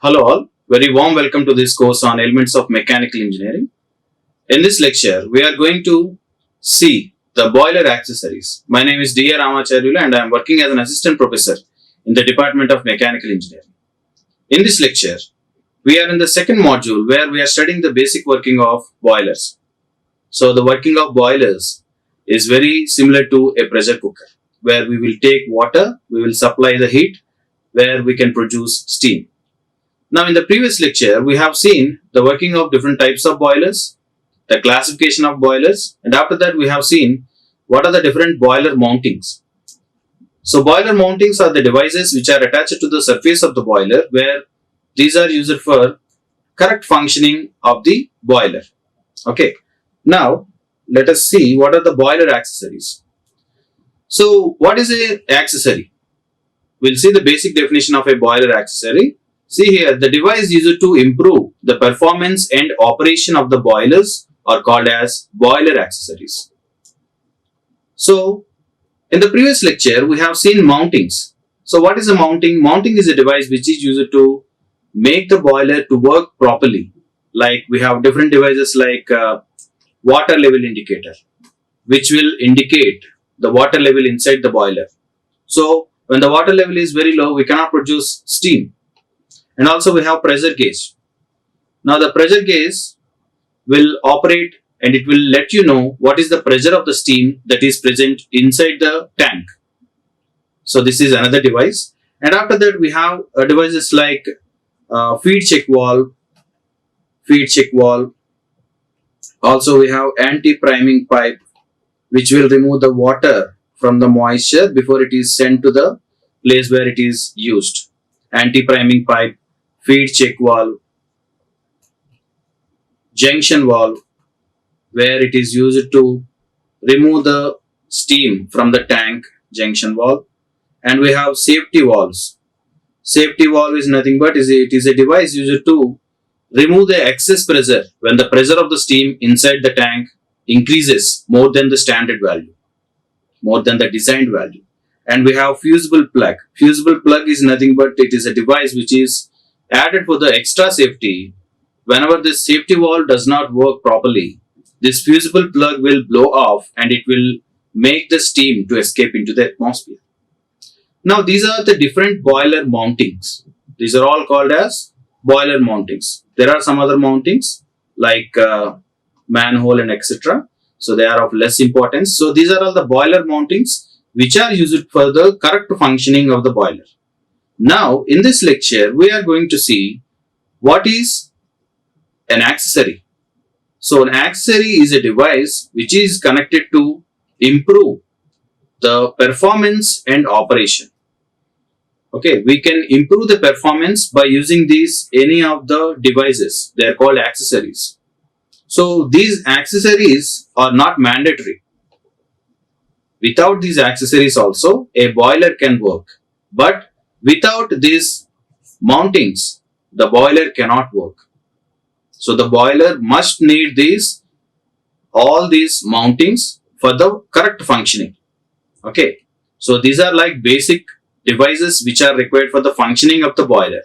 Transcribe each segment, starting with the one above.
Hello all, very warm welcome to this course on elements of mechanical engineering. In this lecture, we are going to see the boiler accessories. My name is Atchuta Ramacharyulu and I am working as an assistant professor in the Department of Mechanical Engineering. In this lecture, we are in the second module where we are studying the basic working of boilers. So the working of boilers is very similar to a pressure cooker, where we will take water, we will supply the heat, where we can produce steam. Now in the previous lecture, we have seen the working of different types of boilers, the classification of boilers, and after that we have seen what are the different boiler mountings. So boiler mountings are the devices which are attached to the surface of the boiler, where these are used for correct functioning of the boiler. Okay. Now let us see what are the boiler accessories. So what is an accessory? We'll see the basic definition of a boiler accessory. See here, the device used to improve the performance and operation of the boilers are called as boiler accessories. So, in the previous lecture, we have seen mountings. So, what is a mounting? Mounting is a device which is used to make the boiler to work properly. Like we have different devices like water level indicator, which will indicate the water level inside the boiler. So, when the water level is very low, we cannot produce steam. And also we have pressure gauge. Now the pressure gauge will operate and it will let you know what is the pressure of the steam that is present inside the tank. So this is another device. And after that we have devices like feed check valve. Also we have anti-priming pipe, which will remove the water from the moisture before it is sent to the place where it is used. Anti-priming pipe, feed check valve, junction valve, where it is used to remove the steam from the tank, junction valve. And we have safety valves. Safety valve is nothing but it is a device used to remove the excess pressure when the pressure of the steam inside the tank increases more than the standard value, more than the designed value. And we have fusible plug. Fusible plug is nothing but it is a device which is added for the extra safety. Whenever this safety valve does not work properly, this fusible plug will blow off and it will make the steam to escape into the atmosphere. Now these are the different boiler mountings. These are all called as boiler mountings. There are some other mountings like manhole and etc. So they are of less importance. So these are all the boiler mountings which are used for the correct functioning of the boiler. Now, in this lecture, we are going to see what is an accessory. So, an accessory is a device which is connected to improve the performance and operation. Okay, we can improve the performance by using any of the devices. They are called accessories. So, these accessories are not mandatory. Without these accessories also, a boiler can work. But without these mountings, the boiler cannot work. So the boiler must need all these mountings for the correct functioning. Okay. So these are like basic devices which are required for the functioning of the boiler.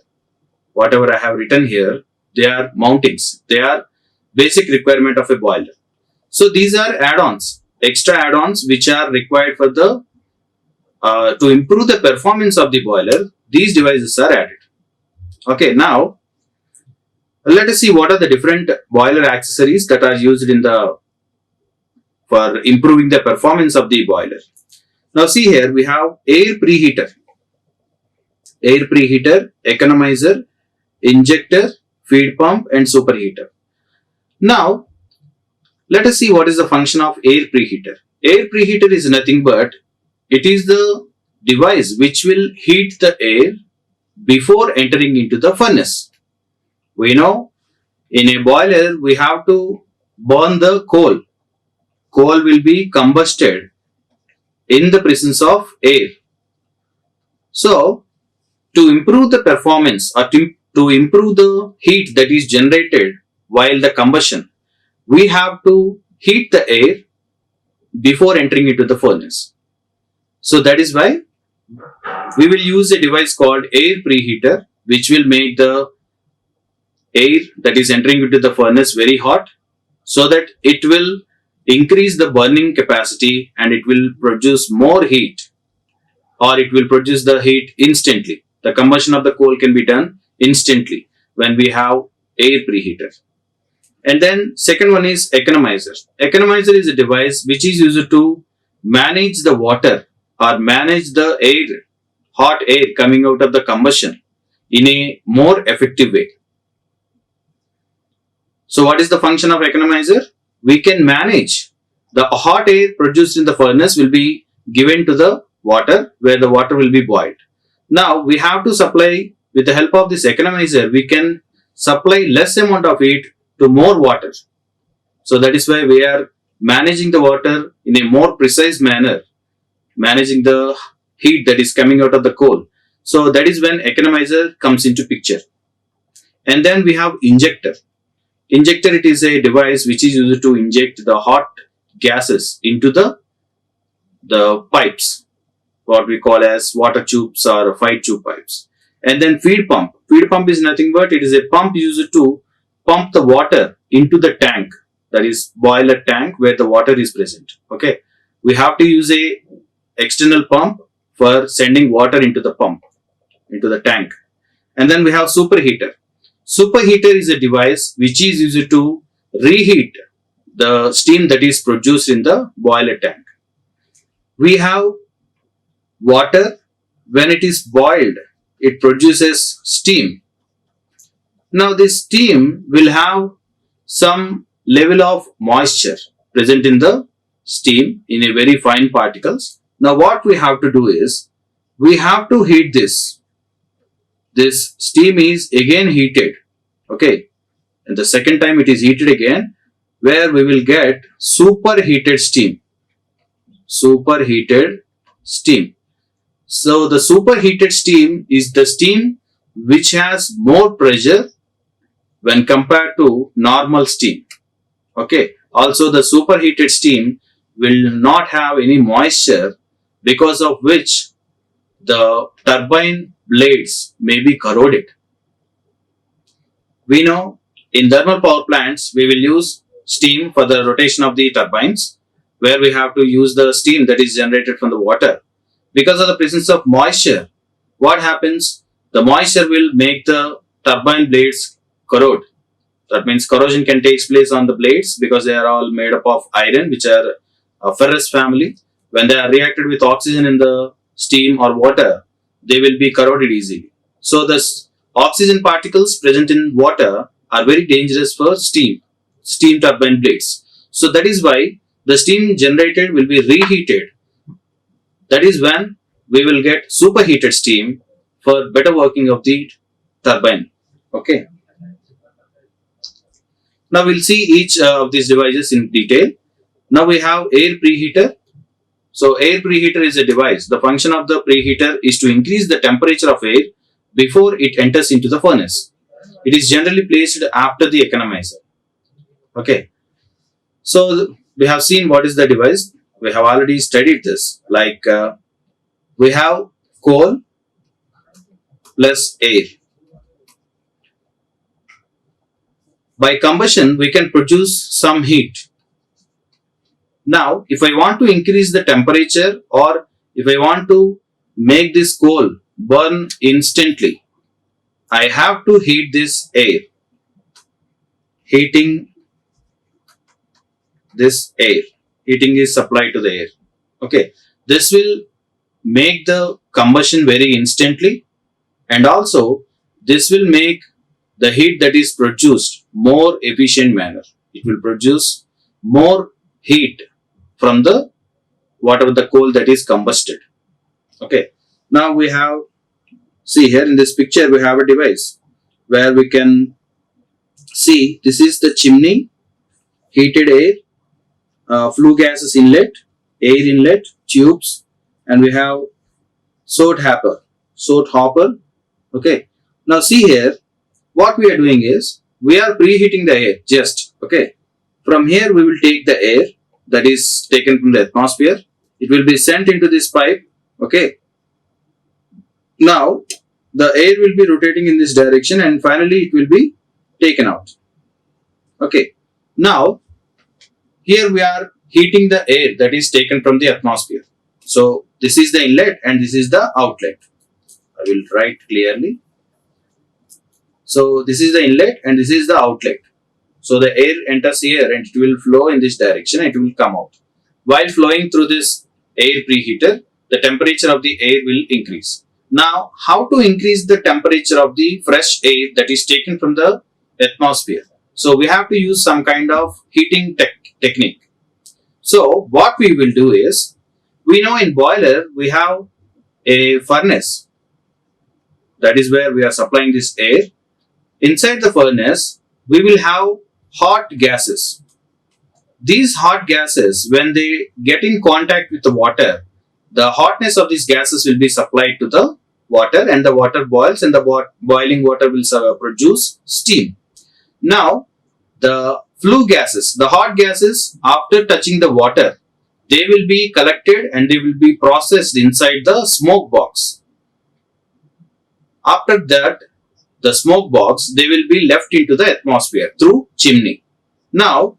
Whatever I have written here, they are mountings. They are basic requirement of a boiler. So these are add-ons, extra add-ons which are required for the to improve the performance of the boiler. These devices are added. Okay, now let us see what are the different boiler accessories that are used for improving the performance of the boiler. Now see here we have air preheater, economizer, injector, feed pump and superheater. Now let us see what is the function of air preheater. Air preheater is nothing but it is the device which will heat the air before entering into the furnace. We know in a boiler we have to burn the coal. Coal will be combusted in the presence of air. So, to improve the performance or to improve the heat that is generated while the combustion, we have to heat the air before entering into the furnace. So that is why we will use a device called air preheater, which will make the air that is entering into the furnace very hot, so that it will increase the burning capacity and it will produce more heat, or it will produce the heat instantly. The combustion of the coal can be done instantly when we have air preheater. And then second one is economizer. Economizer is a device which is used to manage the water or manage the air, hot air coming out of the combustion in a more effective way. So what is the function of economizer? We can manage the hot air produced in the furnace will be given to the water where the water will be boiled. Now we have to supply, with the help of this economizer, we can supply less amount of heat to more water. So that is why we are managing the water in a more precise manner, managing the heat that is coming out of the coal. So that is when economizer comes into picture. And then we have injector. Injector, it is a device which is used to inject the hot gases into the pipes, what we call as water tubes or fight tube pipes. And then feed pump. Feed pump is nothing but it is a pump used to pump the water into the tank, that is boiler tank where the water is present. Okay, we have to use a external pump for sending water into the pump, into the tank. And then we have superheater. Superheater is a device which is used to reheat the steam that is produced in the boiler tank. We have water. When it is boiled, it produces steam. Now this steam will have some level of moisture present in the steam in a very fine particles. Now what we have to do is, we have to heat this. This steam is again heated. Okay, and the second time it is heated again, where we will get superheated steam. Superheated steam. So the superheated steam is the steam which has more pressure when compared to normal steam. Okay, also the superheated steam will not have any moisture, because of which the turbine blades may be corroded. We know in thermal power plants we will use steam for the rotation of the turbines, where we have to use the steam that is generated from the water. Because of the presence of moisture, what happens? The moisture will make the turbine blades corrode. That means corrosion can take place on the blades because they are all made up of iron, which are a ferrous family. When they are reacted with oxygen in the steam or water, they will be corroded easily. So the oxygen particles present in water are very dangerous for steam turbine blades. So that is why the steam generated will be reheated. That is when we will get superheated steam for better working of the turbine. Okay. Now we'll see each of these devices in detail. Now we have air preheater. So air preheater is a device. The function of the preheater is to increase the temperature of air before it enters into the furnace. It is generally placed after the economizer. Okay. So we have seen what is the device. We have already studied this. Like we have coal plus air. By combustion, we can produce some heat. Now, if I want to increase the temperature, or if I want to make this coal burn instantly, I have to heat this air. Heating this air. Heating is supplied to the air. Okay. This will make the combustion very instantly, and also this will make the heat that is produced more efficient manner. It will produce more heat from the whatever the coal that is combusted. Okay. Now we have, see here in this picture we have a device where we can see this is the chimney, heated air, flue gases inlet, air inlet, tubes, and we have soot hopper. Okay. Now see here, what we are doing is, we are preheating the air just. Okay. From here we will take the air that is taken from the atmosphere. It will be sent into this pipe. Okay. Now the air will be rotating in this direction, and finally it will be taken out. Okay. Now, here we are heating the air that is taken from the atmosphere. So, this is the inlet and this is the outlet. I will write clearly. So, this is the inlet and this is the outlet. So, the air enters here and it will flow in this direction and it will come out. While flowing through this air preheater, the temperature of the air will increase. Now, how to increase the temperature of the fresh air that is taken from the atmosphere? So, we have to use some kind of heating technique. So, what we will do is, we know in boiler we have a furnace. That is where we are supplying this air. Inside the furnace, we will have hot gases. These hot gases, when they get in contact with the water, the hotness of these gases will be supplied to the water and the water boils and the boiling water will produce steam. Now, the flue gases, the hot gases, after touching the water, they will be collected and they will be processed inside the smoke box. After that, the smoke box, they will be left into the atmosphere through chimney. Now,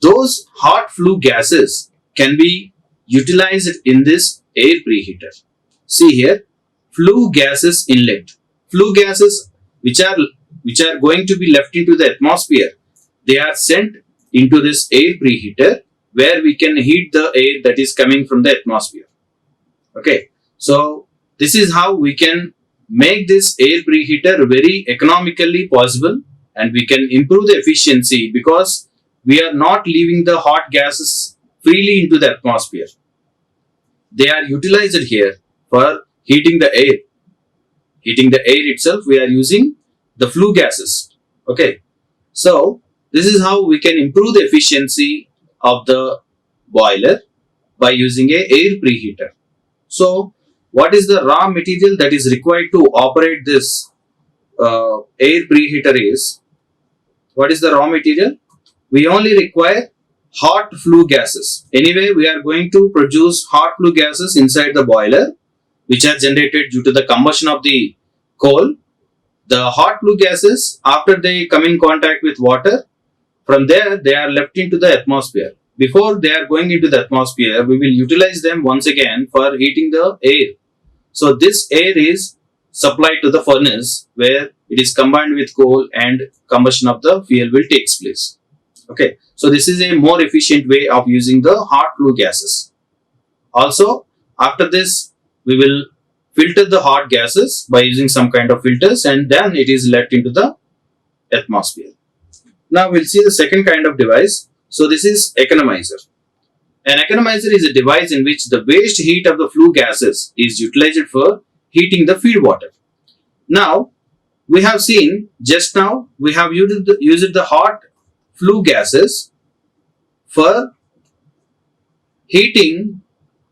those hot flue gases can be utilized in this air preheater. See here, flue gases inlet. Flue gases which are going to be left into the atmosphere, they are sent into this air preheater where we can heat the air that is coming from the atmosphere. Okay, so this is how we can make this air preheater very economically possible and we can improve the efficiency because we are not leaving the hot gases freely into the atmosphere. They are utilized here for heating the air. Heating the air itself, we are using the flue gases. Okay, so this is how we can improve the efficiency of the boiler by using a air preheater. So, what is the raw material that is required to operate this air preheater is? What is the raw material? We only require hot flue gases. Anyway, we are going to produce hot flue gases inside the boiler, which are generated due to the combustion of the coal. The hot flue gases, after they come in contact with water, from there they are left into the atmosphere. Before they are going into the atmosphere, we will utilize them once again for heating the air. So this air is supplied to the furnace where it is combined with coal and combustion of the fuel will takes place. Okay, so this is a more efficient way of using the hot flue gases. Also, after this, we will filter the hot gases by using some kind of filters and then it is let into the atmosphere. Now we'll see the second kind of device. So this is economizer. An economizer is a device in which the waste heat of the flue gases is utilized for heating the feed water. Now, we have seen just now, we have used the hot flue gases for heating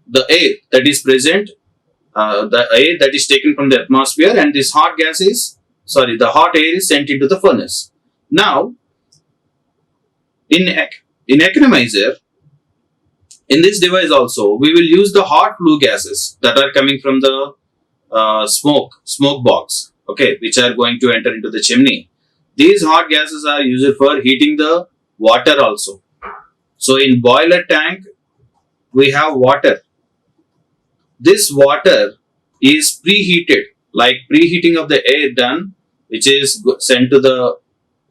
the air that is present, the air that is taken from the atmosphere and this hot gas is, the hot air is sent into the furnace. Now, in economizer, in this device also, we will use the hot flue gases that are coming from the smoke box, okay, which are going to enter into the chimney. These hot gases are used for heating the water also. So in boiler tank, we have water. This water is preheated, like preheating of the air done, which is sent to the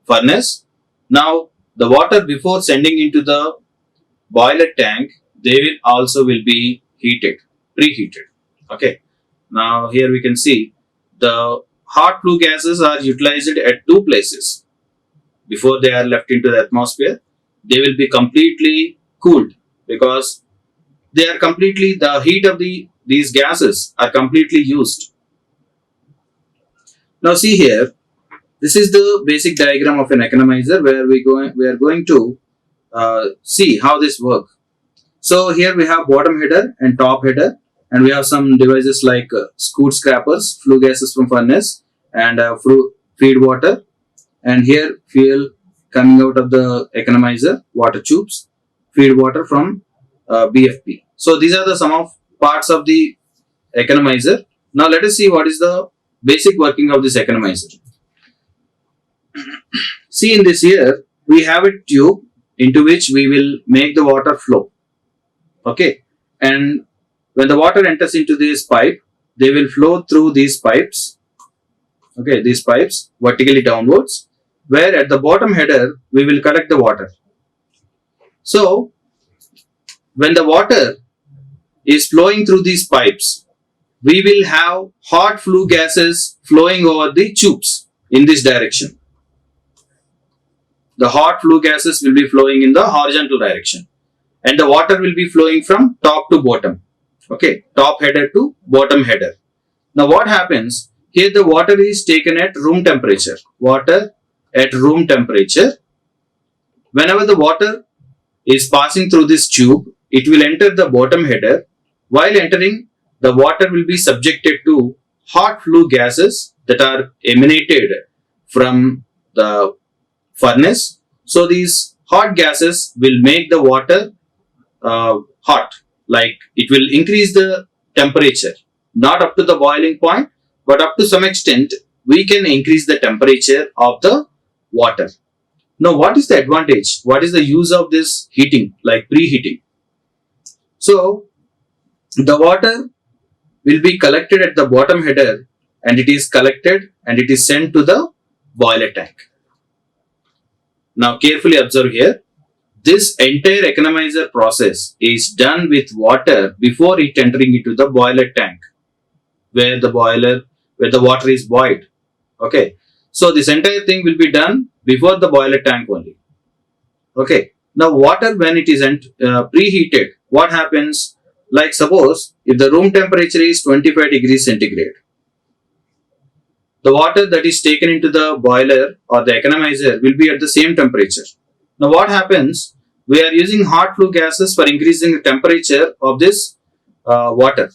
furnace. Now, the water before sending into the boiler tank, they will also be heated, preheated. Okay. Now here we can see the hot flue gases are utilized at two places. Before they are left into the atmosphere, they will be completely cooled because they are completely, the heat of these gases are completely used. Now see here, this is the basic diagram of an economizer where we are going to see how this works. So here we have bottom header and top header, and we have some devices like scoot scrappers, flue gases from furnace, and feed water, and here fuel coming out of the economizer, water tubes, feed water from BFP. So these are the some of parts of the economizer. Now let us see what is the basic working of this economizer. See in this here, we have a tube into which we will make the water flow. Okay. And when the water enters into this pipe, they will flow through these pipes. Okay, these pipes vertically downwards, where at the bottom header, we will collect the water. So, when the water is flowing through these pipes, we will have hot flue gases flowing over the tubes in this direction. The hot flue gases will be flowing in the horizontal direction, and the water will be flowing from top to bottom. Okay, top header to bottom header. Now what happens? Here the water is taken at room temperature. Water at room temperature. Whenever the water is passing through this tube, it will enter the bottom header. While entering, the water will be subjected to hot flue gases that are emanated from the furnace. So these hot gases will make the water hot. Like it will increase the temperature, not up to the boiling point, but up to some extent we can increase the temperature of the water. Now what is the advantage? What is the use of this heating, like preheating? So the water will be collected at the bottom header, and it is collected and it is sent to the boiler tank. Now carefully observe here. This entire economizer process is done with water before it entering into the boiler tank, where the water is boiled. Okay, so this entire thing will be done before the boiler tank only. Okay, now water when it is preheated, what happens? Like suppose if the room temperature is 25 degrees centigrade, the water that is taken into the boiler or the economizer will be at the same temperature. Now what happens? We are using hot flue gases for increasing the temperature of this water.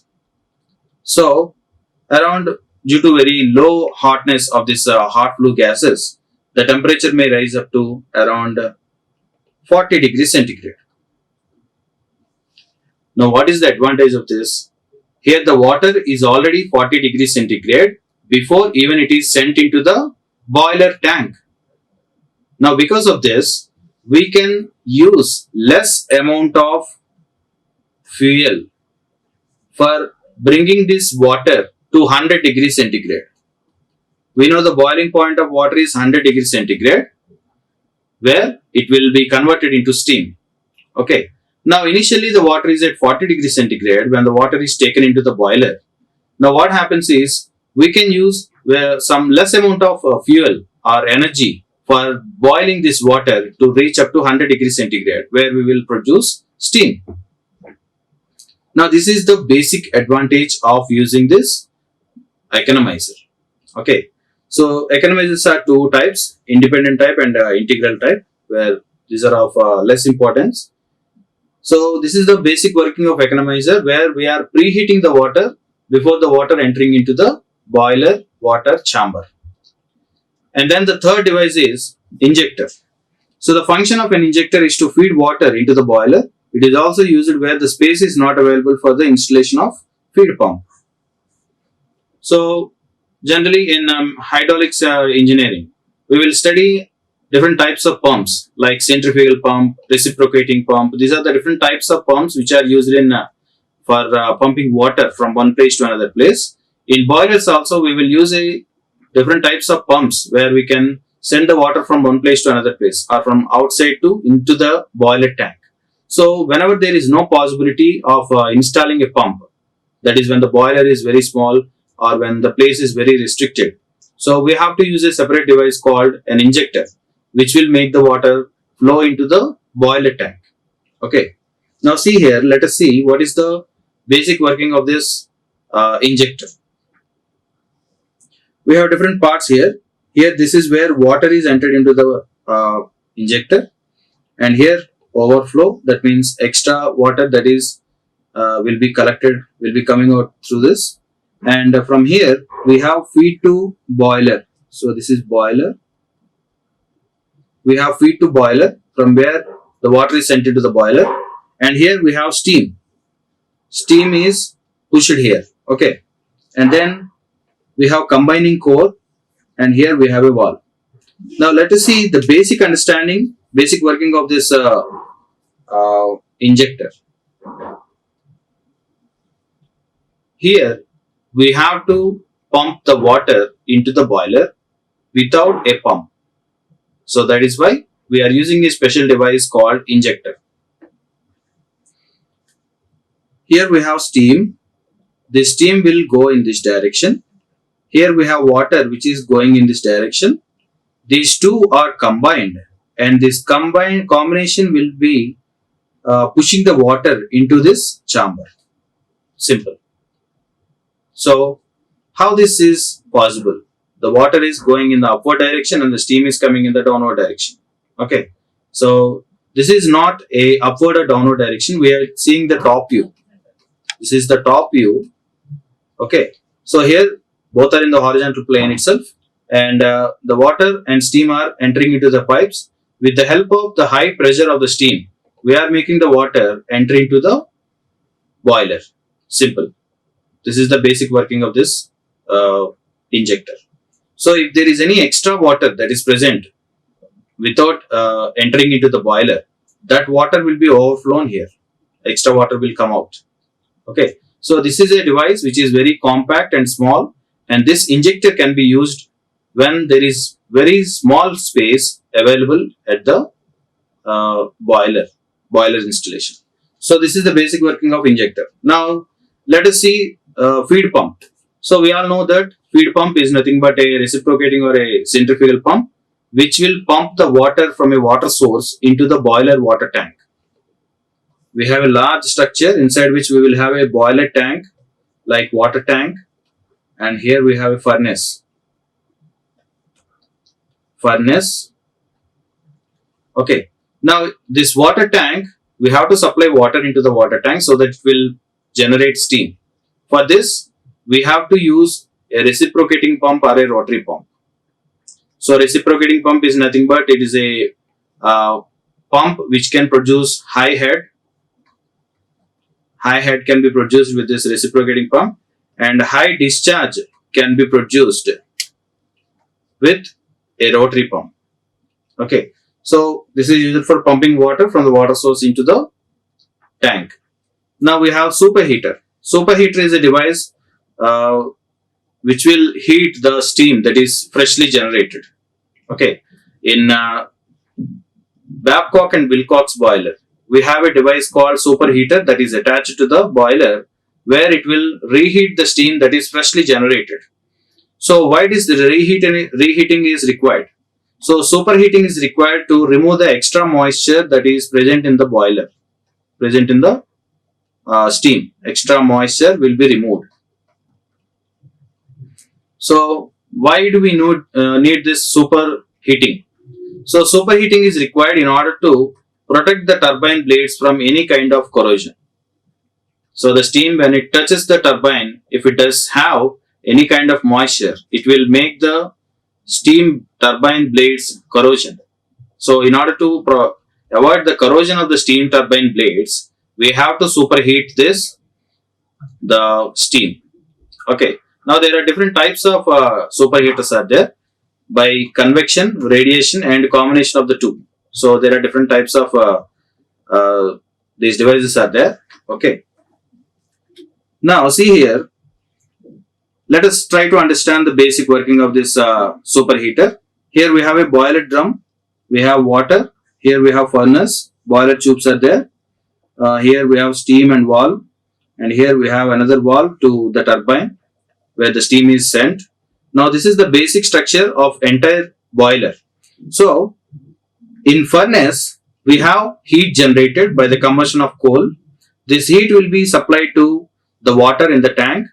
So around due to very low hotness of this hot flue gases, the temperature may rise up to around 40 degrees centigrade. Now what is the advantage of this? Here the water is already 40 degrees centigrade before even it is sent into the boiler tank. Now because of this, we can use less amount of fuel for bringing this water to 100 degrees centigrade. We know the boiling point of water is 100 degrees centigrade, where it will be converted into steam. Okay. Now initially the water is at 40 degrees centigrade when the water is taken into the boiler. Now what happens is we can use some less amount of fuel or energy for boiling this water to reach up to 100 degrees centigrade, where we will produce steam. Now this is the basic advantage of using this economizer. Okay, so economizers are two types, independent type and integral type, where these are of less importance. So this is the basic working of economizer, where we are preheating the water before the water entering into the boiler water chamber. And then the third device is injector. So the function of an injector is to feed water into the boiler. It is also used where the space is not available for the installation of feed pump. So generally in hydraulics engineering, we will study different types of pumps like centrifugal pump, reciprocating pump. These are the different types of pumps which are used in for pumping water from one place to another place. In boilers also we will use different types of pumps where we can send the water from one place to another place or from outside to into the boiler tank. So whenever there is no possibility of installing a pump, that is when the boiler is very small or when the place is very restricted, so we have to use a separate device called an injector, which will make the water flow into the boiler tank. Okay. Now see here, let us see what is the basic working of this injector. We have different parts here. Here this is where water is entered into the injector, and here overflow, that means extra water that is will be collected, will be coming out through this. And from here we have feed to boiler. So this is boiler. We have feed to boiler from where the water is sent into the boiler, and here we have steam. Steam is pushed here. Okay, and then we have combining core, and here we have a valve. Now let us see the basic working of this injector. Here we have to pump the water into the boiler without a pump. So that is why we are using a special device called injector. Here we have steam. The steam will go in this direction. Here we have water which is going in this direction. These two are combined, and this combination will be pushing the water into this chamber. Simple. So how this is possible? The water is going in the upward direction and the steam is coming in the downward direction. Okay. So this is not a upward or downward direction. We are seeing the top view. This is the top view. Okay. So here both are in the horizontal plane itself, and the water and steam are entering into the pipes. With the help of the high pressure of the steam, we are making the water enter into the boiler. Simple. This is the basic working of this injector. So if there is any extra water that is present without entering into the boiler, that water will be overflown here. Extra water will come out. Okay. So this is a device which is very compact and small, and this injector can be used when there is very small space available at the boiler installation. So this is the basic working of injector. Now let us see feed pump. So we all know that feed pump is nothing but a reciprocating or a centrifugal pump which will pump the water from a water source into the boiler water tank. We have a large structure inside which we will have a boiler tank like water tank, and here we have a furnace. Okay. Now this water tank, we have to supply water into the water tank so that it will generate steam. For this, we have to use a reciprocating pump or a rotary pump. So reciprocating pump is nothing but it is a pump which can produce high head. High head can be produced with this reciprocating pump, and high discharge can be produced with a rotary pump. Okay. So this is used for pumping water from the water source into the tank. Now we have superheater. Superheater is a device which will heat the steam that is freshly generated. Okay. In Babcock and Wilcox boiler, we have a device called superheater that is attached to the boiler where it will reheat the steam that is freshly generated. So why is the reheating is required? So superheating is required to remove the extra moisture that is present in the boiler, present in the steam. Extra moisture will be removed. So why do we need this superheating? So superheating is required in order to protect the turbine blades from any kind of corrosion. So the steam, when it touches the turbine, if it does have any kind of moisture, it will make the steam turbine blades corrosion. So in order to avoid the corrosion of the steam turbine blades, we have to superheat the steam. Okay. Now there are different types of superheaters are there, by convection, radiation, and combination of the two. So there are different types of these devices are there. Okay. Now see here. Let us try to understand the basic working of this superheater. Here we have a boiler drum. We have water. Here we have furnace. Boiler tubes are there. Here we have steam and valve. And here we have another valve to the turbine where the steam is sent. Now this is the basic structure of entire boiler. So in furnace, we have heat generated by the combustion of coal. This heat will be supplied to the water in the tank.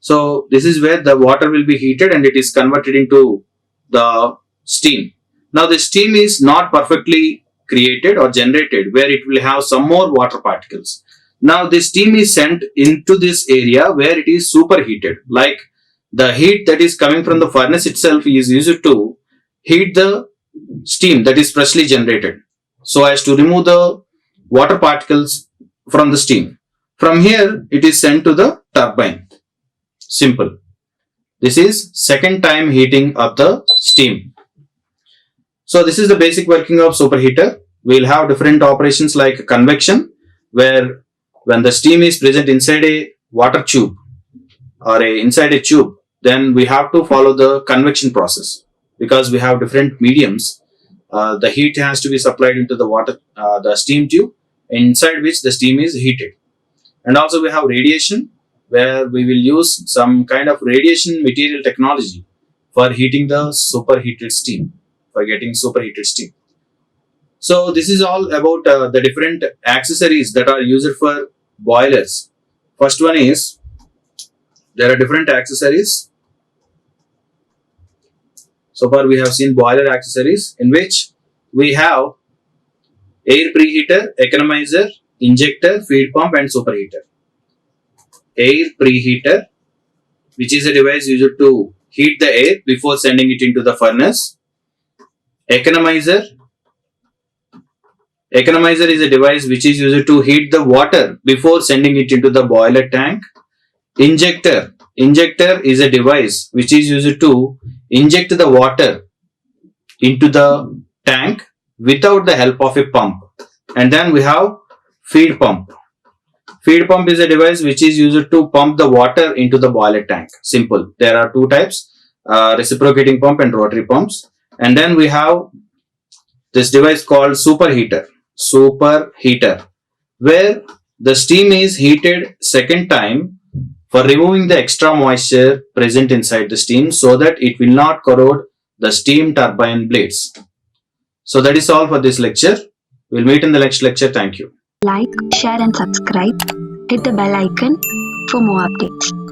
So this is where the water will be heated and it is converted into the steam. Now the steam is not perfectly created or generated where it will have some more water particles. Now this steam is sent into this area where it is superheated. Like the heat that is coming from the furnace itself is used to heat the steam that is freshly generated, so as to remove the water particles from the steam. From here it is sent to the turbine. Simple. This is second time heating of the steam. So this is the basic working of superheater. We'll have different operations like convection, where when the steam is present inside a water tube or inside a tube, then we have to follow the convection process because we have different mediums. The heat has to be supplied into the water, the steam tube, inside which the steam is heated. And also we have radiation, where we will use some kind of radiation material technology for heating the superheated steam, for getting superheated steam. So this is all about the different accessories that are used for boilers. First one is, there are different accessories. So far we have seen boiler accessories, in which we have air preheater, economizer, injector, feed pump and superheater. Air preheater, which is a device used to heat the air before sending it into the furnace. Economizer. Economizer is a device which is used to heat the water before sending it into the boiler tank. Injector. Injector is a device which is used to inject the water into the tank without the help of a pump. And then we have feed pump. Feed pump is a device which is used to pump the water into the boiler tank. Simple. There are two types, reciprocating pump and rotary pumps. And then we have this device called superheater. Superheater, where the steam is heated second time for removing the extra moisture present inside the steam so that it will not corrode the steam turbine blades. So that is all for this lecture. We'll meet in the next lecture. Thank you. Like, share and subscribe. Hit the bell icon for more updates.